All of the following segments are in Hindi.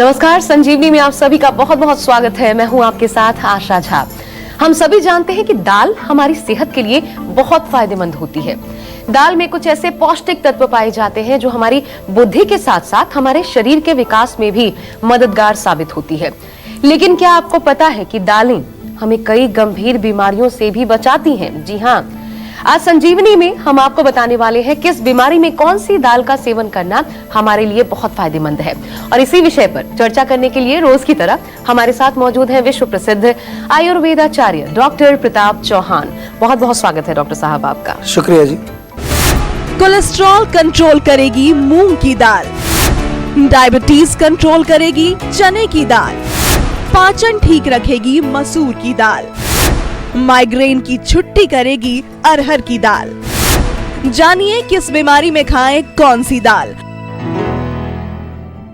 नमस्कार, संजीवनी में आप सभी का बहुत बहुत स्वागत है। मैं हूं आपके साथ आशा झा। हम सभी जानते हैं कि दाल हमारी सेहत के लिए बहुत फायदेमंद होती है। दाल में कुछ ऐसे पौष्टिक तत्व पाए जाते हैं जो हमारी बुद्धि के साथ साथ हमारे शरीर के विकास में भी मददगार साबित होती है। लेकिन क्या आपको पता है कि दालें हमें कई गंभीर बीमारियों से भी बचाती हैं? जी हाँ, आज संजीवनी में हम आपको बताने वाले हैं किस बीमारी में कौन सी दाल का सेवन करना हमारे लिए बहुत फायदेमंद है। और इसी विषय पर चर्चा करने के लिए रोज की तरह हमारे साथ मौजूद हैं विश्व प्रसिद्ध आयुर्वेदाचार्य डॉक्टर प्रताप चौहान। बहुत बहुत स्वागत है डॉक्टर साहब आपका। शुक्रिया जी। कोलेस्ट्रॉल कंट्रोल करेगी मूंग की दाल, डायबिटीज कंट्रोल करेगी चने की दाल, पाचन ठीक रखेगी मसूर की दाल, माइग्रेन की छुट्टी करेगी अरहर की दाल। जानिए किस बीमारी में खाएं कौन सी दाल।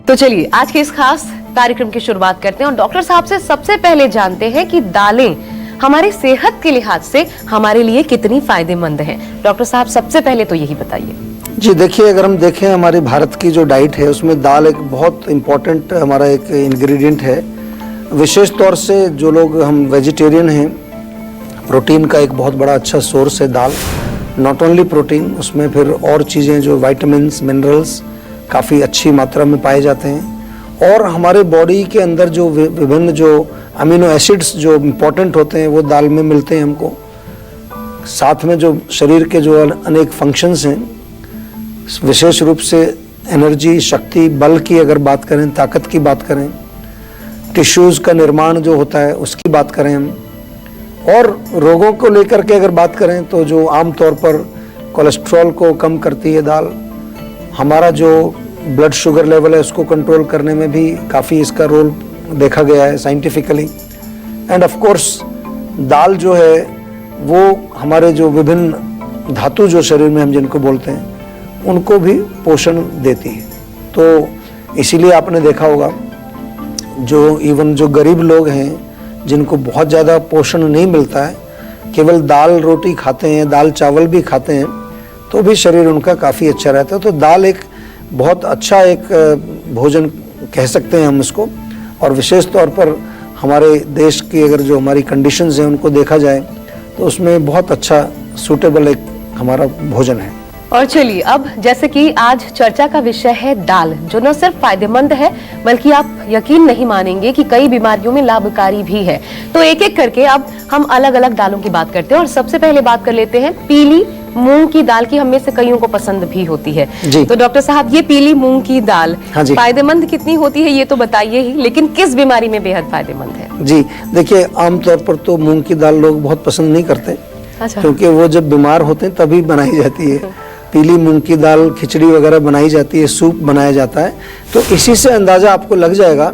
तो चलिए आज के इस खास कार्यक्रम की शुरुआत करते हैं और डॉक्टर साहब से सबसे पहले जानते हैं कि दालें हमारी सेहत के लिहाज से हमारे लिए कितनी फायदेमंद हैं। डॉक्टर साहब सबसे पहले तो यही बताइए। जी देखिए, अगर हम देखें हमारी भारत की जो डाइट है उसमें दाल एक बहुत इम्पोर्टेंट हमारा एक इंग्रेडिएंट है। विशेष तौर से जो लोग हम वेजिटेरियन हैं, प्रोटीन का एक बहुत बड़ा अच्छा सोर्स है दाल। नॉट ओनली प्रोटीन, उसमें फिर और चीज़ें जो विटामिन्स मिनरल्स काफ़ी अच्छी मात्रा में पाए जाते हैं। और हमारे बॉडी के अंदर जो विभिन्न जो अमीनो एसिड्स जो इम्पोर्टेंट होते हैं वो दाल में मिलते हैं हमको। साथ में जो शरीर के जो अनेक फंक्शंस हैं, विशेष रूप से एनर्जी, शक्ति, बल की अगर बात करें, ताकत की बात करें, टिश्यूज़ का निर्माण जो होता है उसकी बात करें हम, और रोगों को लेकर के अगर बात करें तो जो आम तौर पर कोलेस्ट्रॉल को कम करती है दाल, हमारा जो ब्लड शुगर लेवल है उसको कंट्रोल करने में भी काफ़ी इसका रोल देखा गया है साइंटिफिकली। एंड ऑफ कोर्स दाल जो है वो हमारे जो विभिन्न धातु जो शरीर में हम जिनको बोलते हैं उनको भी पोषण देती है। तो इसीलिए आपने देखा होगा जो इवन जो गरीब लोग हैं जिनको बहुत ज़्यादा पोषण नहीं मिलता है, केवल दाल रोटी खाते हैं, दाल चावल भी खाते हैं, तो भी शरीर उनका काफ़ी अच्छा रहता है। तो दाल एक बहुत अच्छा एक भोजन कह सकते हैं हम इसको। और विशेष तौर पर हमारे देश की अगर जो हमारी कंडीशंस हैं उनको देखा जाए तो उसमें बहुत अच्छा सूटेबल एक हमारा भोजन है। और चलिए अब जैसे कि आज चर्चा का विषय है दाल, जो न सिर्फ फायदेमंद है बल्कि आप यकीन नहीं मानेंगे कि कई बीमारियों में लाभकारी भी है। तो एक एक करके अब हम अलग अलग दालों की बात करते हैं और सबसे पहले बात कर लेते हैं पीली मूंग की दाल की। हम में से कईयों को पसंद भी होती है। तो डॉक्टर साहब ये पीली मूंग की दाल फायदेमंद कितनी होती है ये तो बताइए ही, लेकिन किस बीमारी में बेहद फायदेमंद है? जी देखिए, आमतौर पर तो मूंग की दाल लोग बहुत पसंद नहीं करते। अच्छा। क्योंकि वो जब बीमार होते हैं तभी बनाई जाती है। पीली मूंग की दाल खिचड़ी वगैरह बनाई जाती है, सूप बनाया जाता है। तो इसी से अंदाजा आपको लग जाएगा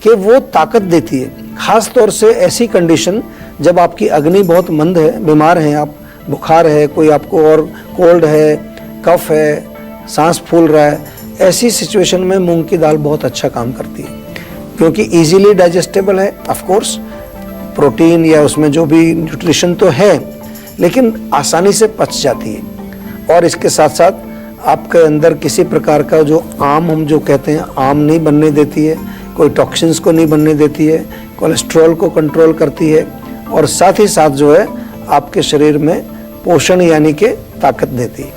कि वो ताकत देती है। खास तौर से ऐसी कंडीशन जब आपकी अग्नि बहुत मंद है, बीमार हैं आप, बुखार है, कोई आपको और कोल्ड है, कफ है, सांस फूल रहा है, ऐसी सिचुएशन में मूंग की दाल बहुत अच्छा काम करती है। क्योंकि इजीली डाइजेस्टेबल है, ऑफ कोर्स प्रोटीन या उसमें जो भी न्यूट्रिशन तो है, लेकिन आसानी से पच जाती है। और इसके साथ साथ आपके अंदर किसी प्रकार का जो आम हम जो कहते हैं आम नहीं बनने देती है, कोई टॉक्सिन्स को नहीं बनने देती है, कोलेस्ट्रॉल को कंट्रोल करती है, और साथ ही साथ जो है आपके शरीर में पोषण यानी कि ताकत देती है।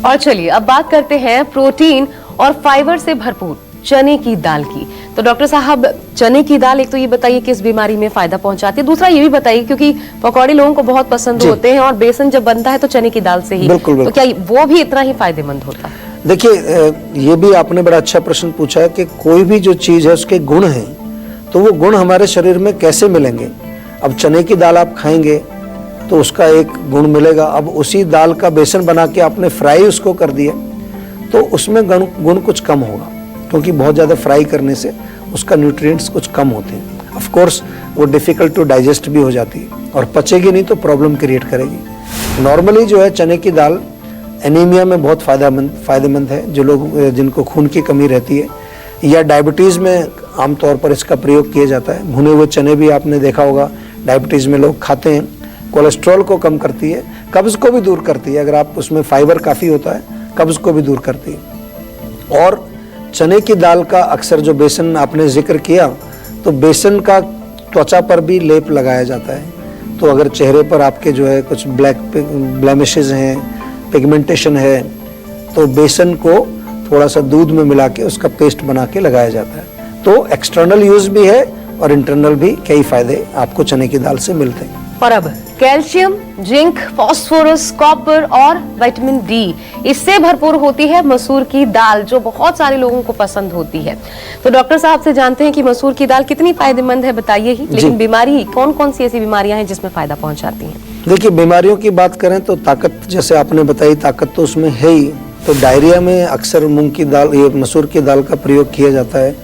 और चलिए अब बात करते हैं प्रोटीन और फाइबर से भरपूर चने की दाल की। तो डॉक्टर साहब चने की दाल एक तो ये बताइए किस बीमारी में फायदा पहुंचाती है, दूसरा ये भी बताइए क्योंकि पकौड़े लोगों को बहुत पसंद होते हैं और बेसन जब बनता है तो चने की दाल से ही। बिल्कुल। तो क्या वो भी इतना ही फायदेमंद होता है? देखिए, ये भी आपने बड़ा अच्छा प्रश्न पूछा है कि कोई भी जो चीज़ है उसके गुण हैं, तो वो गुण हमारे शरीर में कैसे मिलेंगे। अब चने की दाल आप खाएंगे तो उसका एक गुण मिलेगा। अब उसी दाल का बेसन बना के आपने फ्राई उसको कर दिया तो उसमें गुण कुछ कम होगा, क्योंकि बहुत ज़्यादा फ्राई करने से उसका न्यूट्रिएंट्स कुछ कम होते हैं। ऑफ कोर्स वो डिफ़िकल्ट टू डाइजेस्ट भी हो जाती है और पचेगी नहीं तो प्रॉब्लम क्रिएट करेगी। नॉर्मली जो है चने की दाल एनीमिया में बहुत फ़ायदेमंद है। जो लोग जिनको खून की कमी रहती है या डायबिटीज़ में आमतौर पर इसका प्रयोग किया जाता है। भुने हुए चने भी आपने देखा होगा डायबिटीज़ में लोग खाते हैं। कोलेस्ट्रॉल को कम करती है, कब्ज़ को भी दूर करती है। अगर आप उसमें फाइबर काफ़ी होता है, कब्ज़ को भी दूर करती है। और चने की दाल का अक्सर जो बेसन आपने जिक्र किया, तो बेसन का त्वचा पर भी लेप लगाया जाता है। तो अगर चेहरे पर आपके जो है कुछ ब्लैमिशेस हैं, पिगमेंटेशन है, तो बेसन को थोड़ा सा दूध में मिला के उसका पेस्ट बना के लगाया जाता है। तो एक्सटर्नल यूज भी है और इंटरनल भी कई फायदे आपको चने की दाल से मिलते हैं। और अब कैल्शियम, जिंक, फास्फोरस, कॉपर और विटामिन डी इससे भरपूर होती है मसूर की दाल, जो बहुत सारे लोगों को पसंद होती है। तो डॉक्टर साहब से जानते हैं कि मसूर की दाल कितनी फायदेमंद है, बताइए ही। लेकिन बीमारी कौन कौन सी ऐसी बीमारियां हैं जिसमें फायदा पहुंचाती हैं? देखिए, बीमारियों की बात करें तो ताकत, जैसे आपने बताई, ताकत तो उसमें है ही। तो डायरिया में अक्सर मूंग की दाल, ये मसूर की दाल का प्रयोग किया जाता है।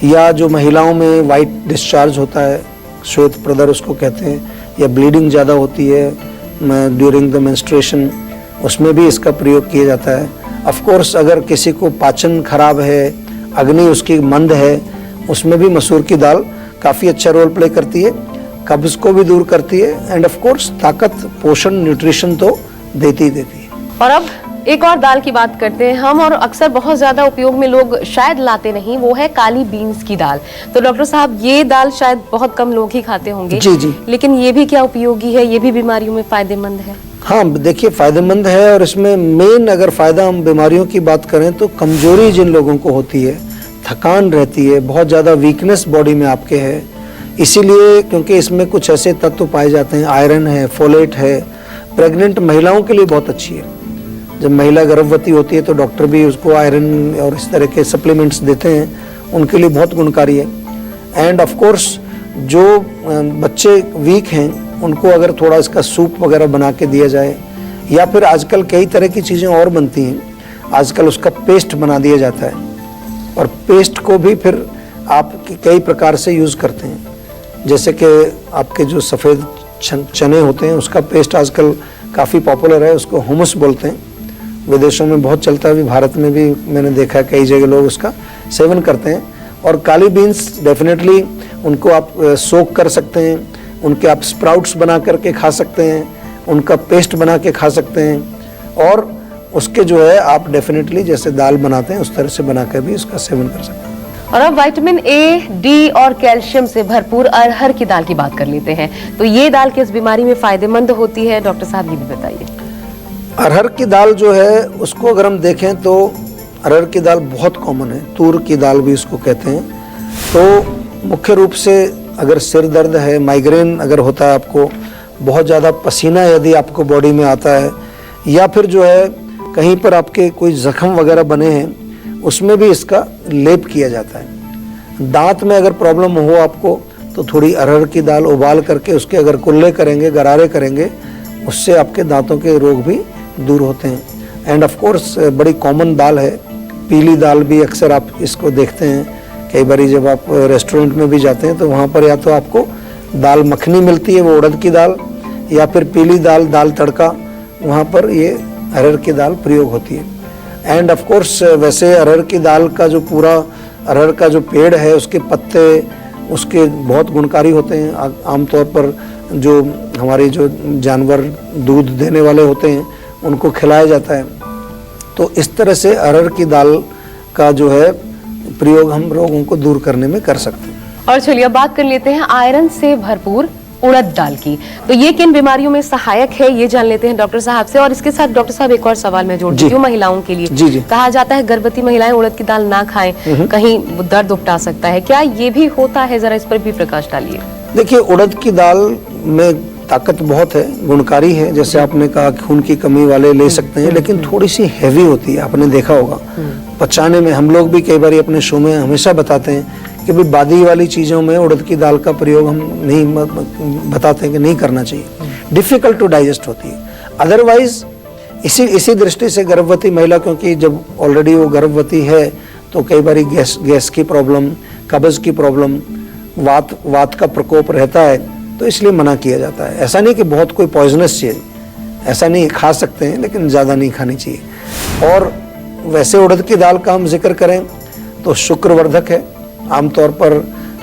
या जो महिलाओं में वाइट डिस्चार्ज होता है, श्वेत प्रदर उसको कहते हैं, या ब्लीडिंग ज़्यादा होती है ड्यूरिंग द मेंस्ट्रुएशन, उसमें भी इसका प्रयोग किया जाता है। ऑफ कोर्स अगर किसी को पाचन खराब है, अग्नि उसकी मंद है, उसमें भी मसूर की दाल काफ़ी अच्छा रोल प्ले करती है, कब्ज को भी दूर करती है, एंड ऑफ कोर्स ताकत, पोषण, न्यूट्रिशन तो देती ही देती है। और अब एक और दाल की बात करते हैं हम, और अक्सर बहुत ज्यादा उपयोग में लोग शायद लाते नहीं, वो है काली बीन्स की दाल। तो डॉक्टर साहब, ये दाल शायद बहुत कम लोग ही खाते होंगे। जी जी। लेकिन ये भी क्या उपयोगी है? ये भी बीमारियों में फायदेमंद है? हाँ, देखिए, फायदेमंद है। और इसमें मेन अगर फायदा हम बीमारियों की बात करें तो कमजोरी जिन लोगों को होती है, थकान रहती है, बहुत ज़्यादा वीकनेस बॉडी में आपके है, इसीलिए क्योंकि इसमें कुछ ऐसे तत्व पाए जाते हैं, आयरन है, फोलेट है, प्रेग्नेंट महिलाओं के लिए बहुत अच्छी है। जब महिला गर्भवती होती है तो डॉक्टर भी उसको आयरन और इस तरह के सप्लीमेंट्स देते हैं, उनके लिए बहुत गुणकारी है। एंड ऑफ कोर्स जो बच्चे वीक हैं उनको अगर थोड़ा इसका सूप वगैरह बना के दिया जाए, या फिर आजकल कई तरह की चीज़ें और बनती हैं, आजकल उसका पेस्ट बना दिया जाता है, और पेस्ट को भी फिर आप कई प्रकार से यूज़ करते हैं। जैसे कि आपके जो सफ़ेद चने होते हैं उसका पेस्ट आजकल काफ़ी पॉपुलर है, उसको हुमस बोलते हैं, विदेशों में बहुत चलता है, भी भारत में भी मैंने देखा है कई जगह लोग उसका सेवन करते हैं। और काली बीन्स डेफिनेटली उनको आप सोक कर सकते हैं, उनके आप स्प्राउट्स बना करके खा सकते हैं, उनका पेस्ट बना के खा सकते हैं, और उसके जो है आप डेफिनेटली जैसे दाल बनाते हैं उस तरह से बना कर भी उसका सेवन कर सकते हैं। और अब विटामिन ए, डी और कैल्शियम से भरपूर अरहर की दाल की बात कर लेते हैं। तो ये दाल किस बीमारी में फायदेमंद होती है, डॉक्टर साहब ये भी बताइए। अरहर की दाल जो है उसको अगर हम देखें तो अरहर की दाल बहुत कॉमन है, तूर की दाल भी उसको कहते हैं। तो मुख्य रूप से अगर सिर दर्द है, माइग्रेन अगर होता है आपको, बहुत ज़्यादा पसीना यदि आपको बॉडी में आता है, या फिर जो है कहीं पर आपके कोई जख्म वगैरह बने हैं, उसमें भी इसका लेप किया जाता है। दांत में अगर प्रॉब्लम हो आपको तो थोड़ी अरहर की दाल उबाल करके उसके अगर कुल्ले करेंगे, गरारे करेंगे, उससे आपके दांतों के रोग भी दूर होते हैं। एंड ऑफ कोर्स बड़ी कॉमन दाल है पीली दाल भी, अक्सर आप इसको देखते हैं कई बार जब आप रेस्टोरेंट में भी जाते हैं तो वहाँ पर या तो आपको दाल मखनी मिलती है, वो उड़द की दाल, या फिर पीली दाल, दाल तड़का, वहाँ पर ये अरहर की दाल प्रयोग होती है। एंड ऑफ कोर्स वैसे अरहर की दाल का जो पूरा अरहर का जो पेड़ है, उसके पत्ते उसके बहुत गुणकारी होते हैं। आमतौर पर जो हमारे जो जानवर दूध देने वाले होते हैं उनको खिलाया जाता है। तो इस तरह से अरहर की दाल का जो है प्रयोग हम रोगों को दूर करने में कर सकते हैं। और चलिए अब बात कर लेते हैं आयरन से भरपूर उड़द दाल की। तो ये किन बीमारियों में सहायक है ये जान लेते हैं डॉक्टर साहब से। और इसके साथ डॉक्टर साहब एक और सवाल मैं जोड़ देती हूँ महिलाओं के लिए। जी जी। कहा जाता है गर्भवती महिलाएं उड़द की दाल ना खाएं, कहीं वो दर्द उपटा सकता है, क्या ये भी होता है? जरा इस पर भी प्रकाश डालिए। देखिए, उड़द की दाल में ताकत बहुत है, गुणकारी है, जैसे आपने कहा खून की कमी वाले ले सकते हैं, लेकिन थोड़ी सी हैवी होती है, आपने देखा होगा पचाने में। हम लोग भी कई बार अपने शो में हमेशा बताते हैं कि भाई बादी वाली चीज़ों में उड़द की दाल का प्रयोग हम नहीं बताते हैं कि नहीं करना चाहिए, डिफ़िकल्ट टू डाइजेस्ट होती है। अदरवाइज इसी दृष्टि से गर्भवती महिला, क्योंकि जब ऑलरेडी वो गर्भवती है तो कई बार गैस की प्रॉब्लम, कब्ज की प्रॉब्लम, वात का प्रकोप रहता है, तो इसलिए मना किया जाता है। ऐसा नहीं कि बहुत कोई पॉइजनस चीज़, ऐसा नहीं, खा सकते हैं लेकिन ज़्यादा नहीं खानी चाहिए। और वैसे उड़द की दाल का हम जिक्र करें तो शुक्रवर्धक है। आमतौर पर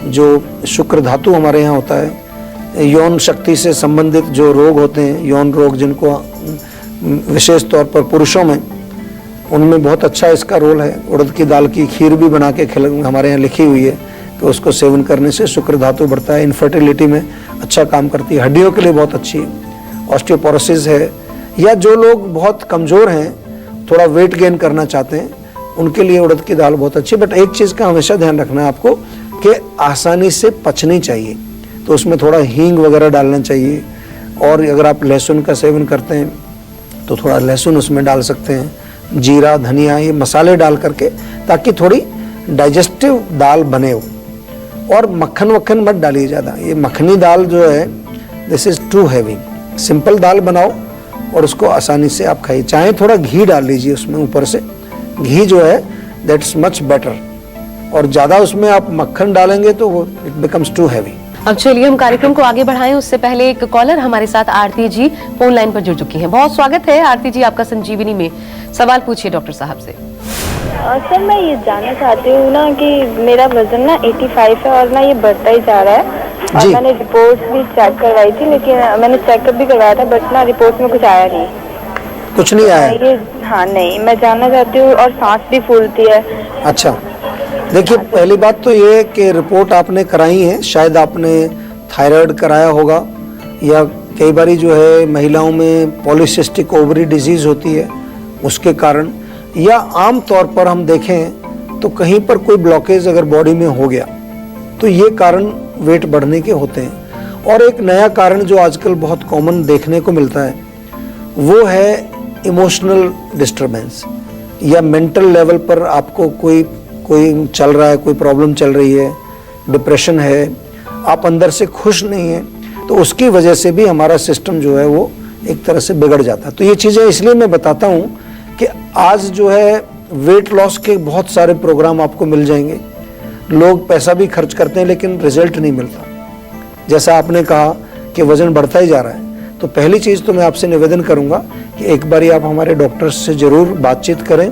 जो शुक्र धातु हमारे यहाँ होता है, यौन शक्ति से संबंधित जो रोग होते हैं, यौन रोग जिनको विशेष तौर पर पुरुषों में उनमें बहुत अच्छा इसका रोल है। उड़द की दाल की खीर भी बना के हमारे यहाँ लिखी हुई है कि उसको सेवन करने से शुक्र धातु बढ़ता है, इनफर्टिलिटी में अच्छा काम करती है, हड्डियों के लिए बहुत अच्छी है, ऑस्टियोपोरोसिस है, या जो लोग बहुत कमज़ोर हैं, थोड़ा वेट गेन करना चाहते हैं, उनके लिए उड़द की दाल बहुत अच्छी है। बट एक चीज़ का हमेशा ध्यान रखना है आपको कि आसानी से पचनी चाहिए, तो उसमें थोड़ा हींग वगैरह डालना चाहिए। और अगर आप लहसुन का सेवन करते हैं तो थोड़ा लहसुन उसमें डाल सकते हैं, जीरा, धनिया, ये मसाले डाल करके, ताकि थोड़ी डाइजेस्टिव दाल बने हो। और मक्खन वक्खन मत डालिए ज़्यादा, ये मखनी दाल जो है this is too heavy. Simple दाल बनाओ और उसको आसानी से आप खाइए। चाहे थोड़ा घी डाल लीजिए उसमें ऊपर से, घी जो है दैट्स मच बेटर। और ज़्यादा उसमें आप मक्खन डालेंगे तो वो इट बिकम्स टू हैवी। अब चलिए हम कार्यक्रम को आगे बढ़ाएं, उससे पहले एक कॉलर हमारे साथ आरती जी फोन लाइन पर जुड़ चुकी हैं। बहुत स्वागत है आरती जी आपका संजीवनी में। सवाल पूछिए डॉक्टर साहब से। सर मैं ये जानना चाहती हूँ ना कि मेरा वजन ना 85 है और ना ये बढ़ता ही जा रहा है। और जी। मैंने रिपोर्ट्स भी चेक करवाई थी, लेकिन मैंने चेकअप भी करवाया था, बट ना रिपोर्ट में कुछ आया नहीं। कुछ नहीं आया? ये हाँ नहीं, मैं जानना चाहती हूँ। और सांस भी फूलती है। अच्छा, देखिए पहली बात तो ये कि रिपोर्ट आपने कराई है, शायद आपने थायराइड कराया होगा, या कई बारी जो है महिलाओं में पॉलीसिस्टिक ओवरी डिजीज़ होती है उसके कारण, या आम तौर पर हम देखें तो कहीं पर कोई ब्लॉकेज अगर बॉडी में हो गया तो ये कारण वेट बढ़ने के होते हैं। और एक नया कारण जो आजकल बहुत कॉमन देखने को मिलता है वो है इमोशनल डिस्टर्बेंस, या मेंटल लेवल पर आपको कोई चल रहा है, कोई प्रॉब्लम चल रही है, डिप्रेशन है, आप अंदर से खुश नहीं हैं, तो उसकी वजह से भी हमारा सिस्टम जो है वो एक तरह से बिगड़ जाता है। तो ये चीज़ें इसलिए मैं बताता हूँ कि आज जो है वेट लॉस के बहुत सारे प्रोग्राम आपको मिल जाएंगे। लोग पैसा भी खर्च करते हैं लेकिन रिजल्ट नहीं मिलता। जैसा आपने कहा कि वज़न बढ़ता ही जा रहा है, तो पहली चीज़ तो मैं आपसे निवेदन करूँगा कि एक बारी आप हमारे डॉक्टर से ज़रूर बातचीत करें,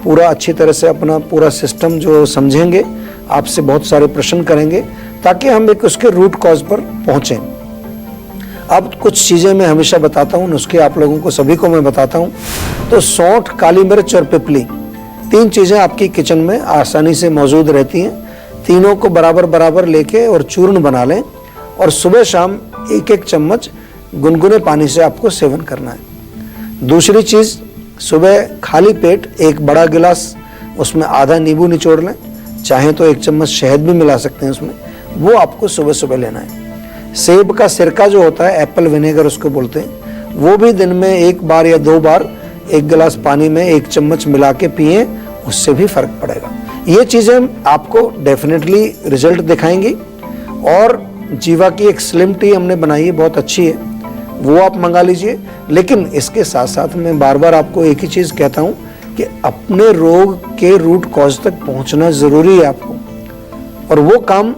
पूरा अच्छी तरह से अपना पूरा सिस्टम जो समझेंगे, आपसे बहुत सारे प्रश्न करेंगे ताकि हम एक उसके रूट कॉज पर पहुँचें। अब कुछ चीज़ें मैं हमेशा बताता हूँ, नुस्खे आप लोगों को सभी को मैं बताता हूँ। तो सौंठ, काली मिर्च और पिपली, 3 चीज़ें आपकी किचन में आसानी से मौजूद रहती हैं। तीनों को बराबर बराबर लेके और चूर्ण बना लें, और सुबह शाम 1-1 चम्मच गुनगुने पानी से आपको सेवन करना है। दूसरी चीज़, सुबह खाली पेट 1 बड़ा गिलास उसमें आधा नींबू निचोड़ लें, चाहे तो 1 चम्मच शहद भी मिला सकते हैं उसमें, वो आपको सुबह सुबह लेना है। सेब का सिरका जो होता है, एप्पल विनेगर उसको बोलते हैं, वो भी दिन में 1 बार या 2 बार 1 गिलास पानी में 1 चम्मच मिला के पिए, उससे भी फर्क पड़ेगा। ये चीज़ें आपको डेफिनेटली रिजल्ट दिखाएंगी। और जीवा की एक स्लिम टी हमने बनाई है, बहुत अच्छी है, वो आप मंगा लीजिए। लेकिन इसके साथ साथ मैं बार बार आपको एक ही चीज़ कहता हूँ कि अपने रोग के रूट कॉज तक पहुँचना ज़रूरी है आपको, और वो काम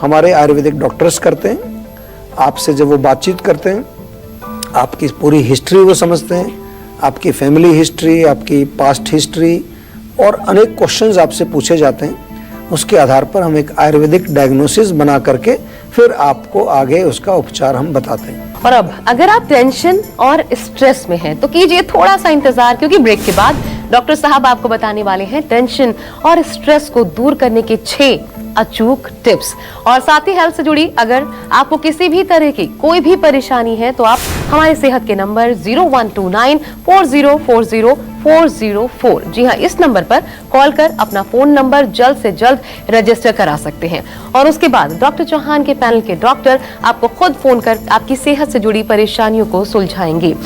हमारे आयुर्वेदिक डॉक्टर्स करते हैं। आपसे जब वो बातचीत करते हैं, आपकी पूरी हिस्ट्री वो समझते हैं, आपकी फैमिली हिस्ट्री, आपकी पास्ट हिस्ट्री, और अनेक क्वेश्चंस आपसे पूछे जाते हैं। उसके आधार पर हम एक आयुर्वेदिक डायग्नोसिस बना करके फिर आपको आगे उसका उपचार हम बताते हैं। और अब अगर आप टेंशन और स्ट्रेस में हैं तो कीजिए थोड़ा सा इंतजार, क्योंकि ब्रेक के बाद डॉक्टर साहब आपको बताने वाले हैं टेंशन और स्ट्रेस को दूर करने के 6 अचूक टिप्स। और साथ ही हेल्थ से जुड़ी अगर आपको किसी भी तरह की कोई भी परेशानी है तो आप हमारे सेहत के नंबर 0129404004, जी हाँ, इस नंबर पर कॉल कर अपना फोन नंबर जल्द से जल्द रजिस्टर करा सकते हैं। और उसके बाद डॉक्टर चौहान के पैनल के डॉक्टर आपको खुद फोन कर आपकी सेहत से जुड़ी परेशानियों को सुलझाएंगे।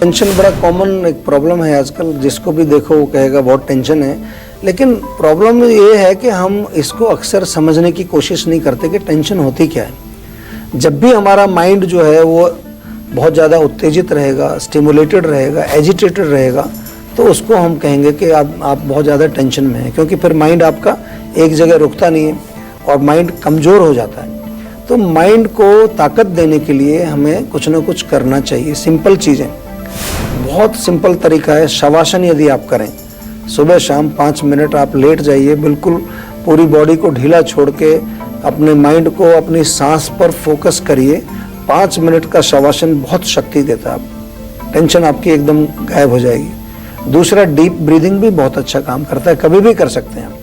टेंशन बड़ा कॉमन एक प्रॉब्लम है आजकल, जिसको भी देखो वो कहेगा बहुत टेंशन है। लेकिन प्रॉब्लम ये है कि हम इसको अक्सर समझने की कोशिश नहीं करते कि टेंशन होती क्या है। जब भी हमारा माइंड जो है वो बहुत ज़्यादा उत्तेजित रहेगा, स्टिमुलेटेड रहेगा, एजिटेटेड रहेगा, तो उसको हम कहेंगे कि आप बहुत ज़्यादा टेंशन में हैं, क्योंकि फिर माइंड आपका एक जगह रुकता नहीं है और माइंड कमज़ोर हो जाता है। तो माइंड को ताकत देने के लिए हमें कुछ ना कुछ करना चाहिए। सिंपल चीज़ें, बहुत सिंपल तरीका है, शवासन यदि आप करें, सुबह शाम 5 मिनट आप लेट जाइए, बिल्कुल पूरी बॉडी को ढीला छोड़ के अपने माइंड को अपनी सांस पर फोकस करिए। 5 मिनट का शवासन बहुत शक्ति देता है, टेंशन आपकी एकदम गायब हो जाएगी। दूसरा डीप ब्रीदिंग भी बहुत अच्छा काम करता है, कभी भी कर सकते हैं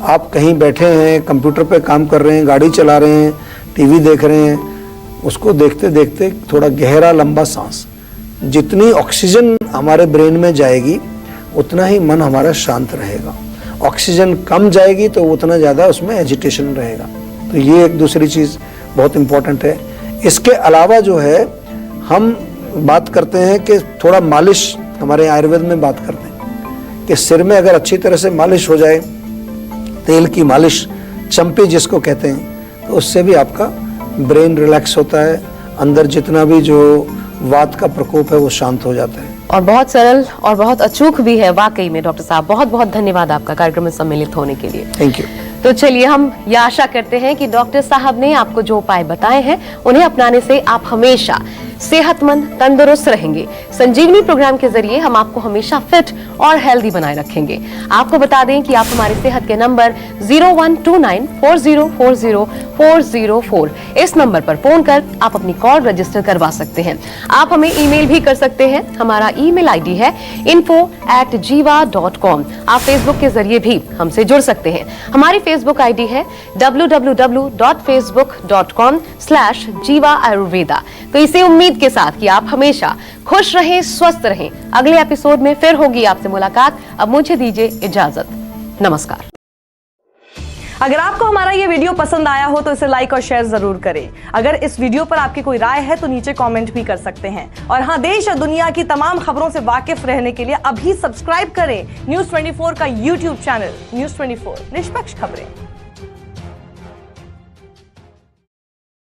आप कहीं बैठे हैं, कंप्यूटर पे काम कर रहे हैं, गाड़ी चला रहे हैं, टीवी देख रहे हैं, उसको देखते देखते थोड़ा गहरा लंबा सांस, जितनी ऑक्सीजन हमारे ब्रेन में जाएगी उतना ही मन हमारा शांत रहेगा। ऑक्सीजन कम जाएगी तो उतना ज़्यादा उसमें एजिटेशन रहेगा। तो ये एक दूसरी चीज़ बहुत इम्पोर्टेंट है। इसके अलावा जो है हम बात करते हैं कि थोड़ा मालिश, हमारे आयुर्वेद में बात करते हैं कि सिर में अगर अच्छी तरह से मालिश हो जाए, तेल की मालिश, चंपी जिसको कहते हैं, तो उससे भी आपका ब्रेन रिलैक्स होता है, अंदर जितना भी जो वात का प्रकोप है वो शांत हो जाता है। और बहुत सरल और बहुत अचूक भी है वाकई में। डॉक्टर साहब बहुत बहुत धन्यवाद आपका कार्यक्रम में सम्मिलित होने के लिए। Thank you. तो चलिए हम यह आशा करते हैं कि डॉक्टर साहब ने आपको जो उपाय बताए हैं उन्हें अपनाने से आप हमेशा सेहतमंद, तंदुरुस्त रहेंगे। संजीवनी प्रोग्राम के जरिए हम आपको हमेशा फिट और हेल्दी बनाए रखेंगे। आपको बता दें कि आप हमारे सेहत के नंबर 0129404004 इस नंबर पर फोन कर आप अपनी कॉल रजिस्टर करवा सकते हैं। आप हमें ईमेल भी कर सकते हैं। हमारा ईमेल आईडी है info@jiva.com। आप फेसबुक के जरिए भी हमसे जुड़ सकते हैं। हमारी फेसबुक आईडी है www.facebook.com/jiva ayurveda। तो इसी उम्मीद के साथ कि आप हमेशा खुश रहें, स्वस्थ रहें। अगले एपिसोड में फिर होगी आपसे मुलाकात। अब मुझे दीजिए इजाजत। नमस्कार। अगर आपको हमारा ये वीडियो पसंद आया हो तो इसे लाइक और शेयर जरूर करें। अगर इस वीडियो पर आपकी कोई राय है तो नीचे कमेंट भी कर सकते हैं। और हाँ, देश और दुनिया की तमाम खबरों से वाकिफ रहने के लिए अभी सब्सक्राइब करें न्यूज़ 24 का यूट्यूब चैनल। न्यूज़ 24, निष्पक्ष खबरें।